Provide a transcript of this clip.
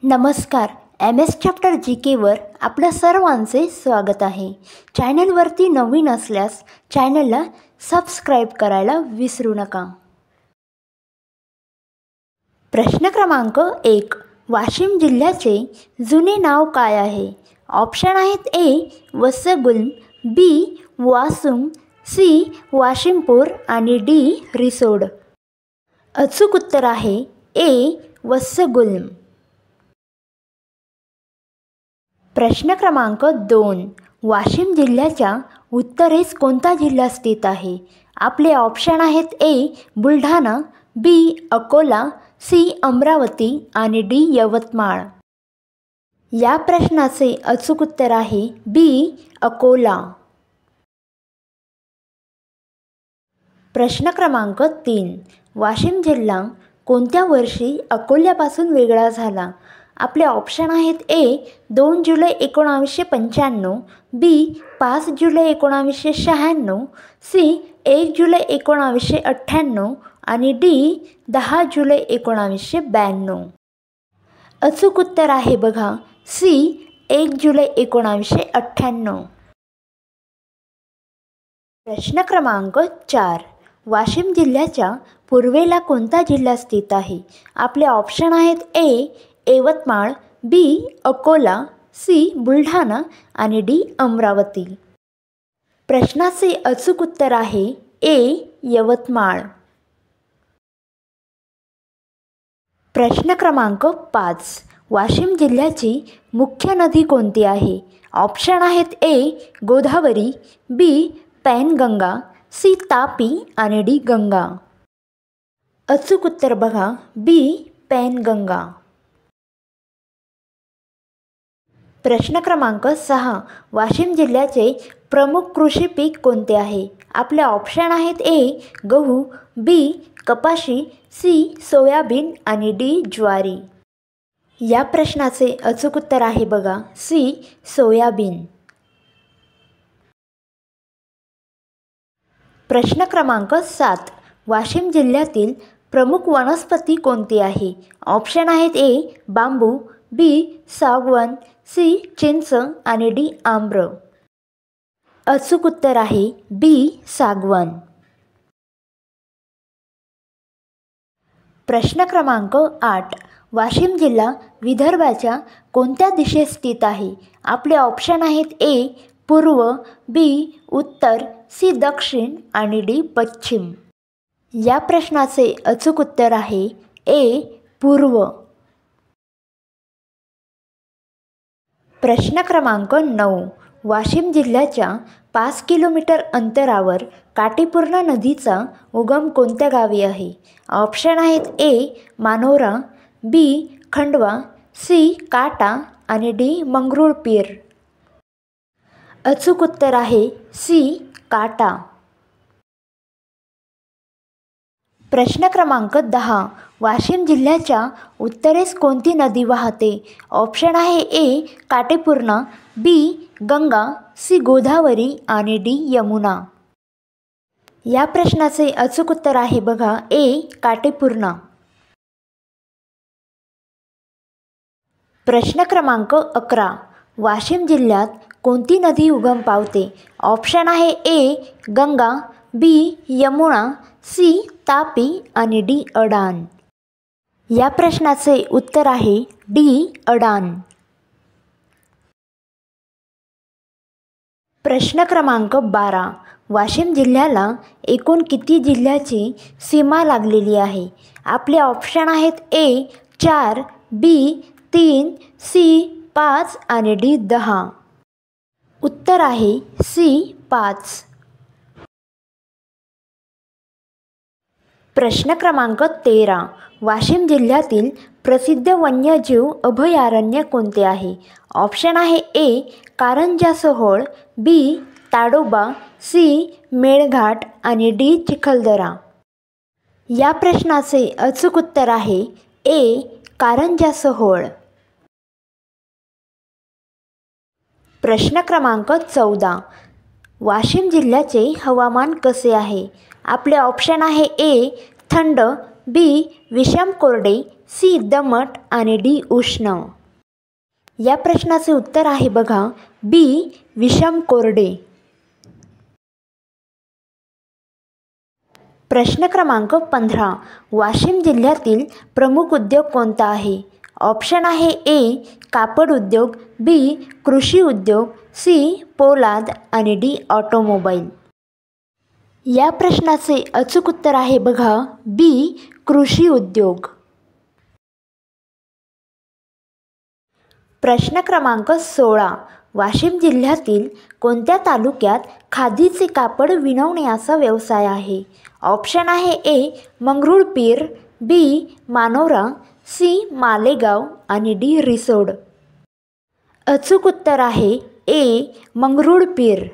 नमस्कार. MS chapter GKवर आपल्या सर्वांचे स्वागत आहे. चॅनलवरती नवीन असल्यास चॅनलला सबस्क्राईब करायला विसरू नका. प्रश्न क्रमांक 1. वाशिम जिल्ह्याचे जुने नाव काय आहे? ऑप्शन आहेत: A. वसगुल्म, B. वासुम, C. वाशिमपूर आणि D. रिसोड. अचूक उत्तर आहे A. वसगुल्म. प्रश्न क्रमांक 2. वाशिम जिल्ह्याच्या उत्तरेस कोणता जिल्हा स्थित आहे? आपले ऑप्शन आहेत: A. Buldhana, B. Akola, C. Amravati आणि D. यवतमाळ. या प्रश्नाचे अचूक उत्तर आहे B. अकोला. प्रश्न क्रमांक 3. वाशिम जिल्हा कोणत्या वर्षी अकोल्यापासून वेगळा झाला? आपले ऑप्शन आहेत: A. 2 July 1995, B. 5 July 1996, C. 1 जुलै 1998 आणि D. 10 जुलै 1992. अचूक उत्तर आहे बघा C. 1 जुलै 1998. प्रश्न क्रमांक 4. वाशिम जिल्ह्याच्या पूर्वेला कोणता जिल्हा स्थित आहे? आपले ऑप्शन आहेत: A. Yavatmal, B. Akola, C. Buldhana आणि D. अमरावती. प्रश्नाचे अचूक उत्तर आहे A. यवतमाळ. प्रश्न क्रमांक 5. वाशिम जिल्ह्याची मुख्य नदी कोणती आहे? ऑप्शन आहेत: A. Godavari, B. Painganga, C. Tapi आणि D. गंगा. अचूक उत्तर बघा B. पैनगंगा. प्रश्न क्रमांक 6. वाशिम जिल्ह्याचे प्रमुख कृषी पीक कोणते आहे? आपले ऑप्शन आहेत: A. गहू, B. कपाशी, C. सोयाबीन आणि D. ज्वारी. या प्रश्नाचे अचूक उत्तर आहे बघा C. सोयाबीन. प्रश्न क्रमांक 7. वाशिम जिल्ह्यातील प्रमुख वनस्पती कोणती आहे? ऑप्शन आहेत: A. Bamboo, B. सागवन, C. चिंच आणि D. आम्र. अचूक उत्तर आहे B. सागवन. प्रश्न क्रमांक 8. वाशिम जिल्हा विदर्भाच्या कोणत्या दिशेस स्थित आहे? आपले ऑप्शन आहेत: A. पूर्व, B. उत्तर, C. दक्षिण आणि D. पश्चिम. या प्रश्नाचे अचूक उत्तर आहे A. पूर्व. प्रश्न क्रमांक 9. वाशिम जिल्ह्याच्या 5 किलोमीटर अंतरावर काटेपूर्णा नदीचा उगम कोणत्या गावी आहे? ऑप्शन आहेत: A. Manora, B. Khandwa, C. काटा आणि D. मंगरुळपीर. अचूक उत्तर आहे C. काटा. प्रश्न क्रमांक 10. वाशिम जिल्ह्याच्या उत्तरेस कोणती नदी वाहते? ऑप्शन आहे: A. Katepurna, B. Ganga, C. Godavari आणि D. यमुना. या प्रश्नाचे अचूक उत्तर आहे बघा A. काटेपूर्णा. प्रश्न क्रमांक 11. वाशिम जिल्ह्यात कोणती नदी उगम पावते? ऑप्शन आहे: A. Ganga, B. Yamuna, C. Tapi आणि D. अडान. या प्रश्नाचे उत्तर आहे D. अडान. प्रश्न क्रमांक 12. वाशिम जिल्ह्याला एकूण किती जिल्ह्याची सीमा लागलेली आहे? आपले ऑप्शन आहेत: A. 4, B. 3, C. 5 आणि D. 10. उत्तर आहे C. 5. प्रश्न क्रमांक 13. वाशिम जिल्ह्यातील प्रसिद्ध वन्यजीव अभयारण्य कोणते आहे? ऑप्शन आहे: A. Karanja सोहोळ, B. Tadoba, C. Melghat आणि D. चिखलदरा. या प्रश्नाचे अचूक उत्तर आहे A. कारंजा सोहोळ. प्रश्न क्रमांक 14. वाशिम जिल्ह्याचे हवामान कसे आहे? आपले ऑप्शन आहे: A. थंड, B. विषम कोरडे, सी दमट आणि डी उष्ण. या प्रश्नाचे उत्तर आहे बघा बी विषम कोरडे. प्रश्न क्रमांक 15. वाशिम जिल्ह्यातील प्रमुख उद्योग कोणता आहे? ऑप्शन आहे ए कापड उद्योग, बी कृषी उद्योग, सी पोलाद आणि डी ऑटोमोबाईल. या प्रश्नाचे अचूक उत्तर आहे बघा बी कृषी उद्योग. प्रश्न क्रमांक 16. वाशिम जिल्ह्यातील कोणत्या तालुक्यात खादीचे कापड विणवण्याचा व्यवसाय आहे? ऑप्शन आहे ए मंगरुळपीर, बी मानोरा, सी मालेगाव आणि डी रिसोड. अचूक उत्तर आहे ए मंगरुळपीर.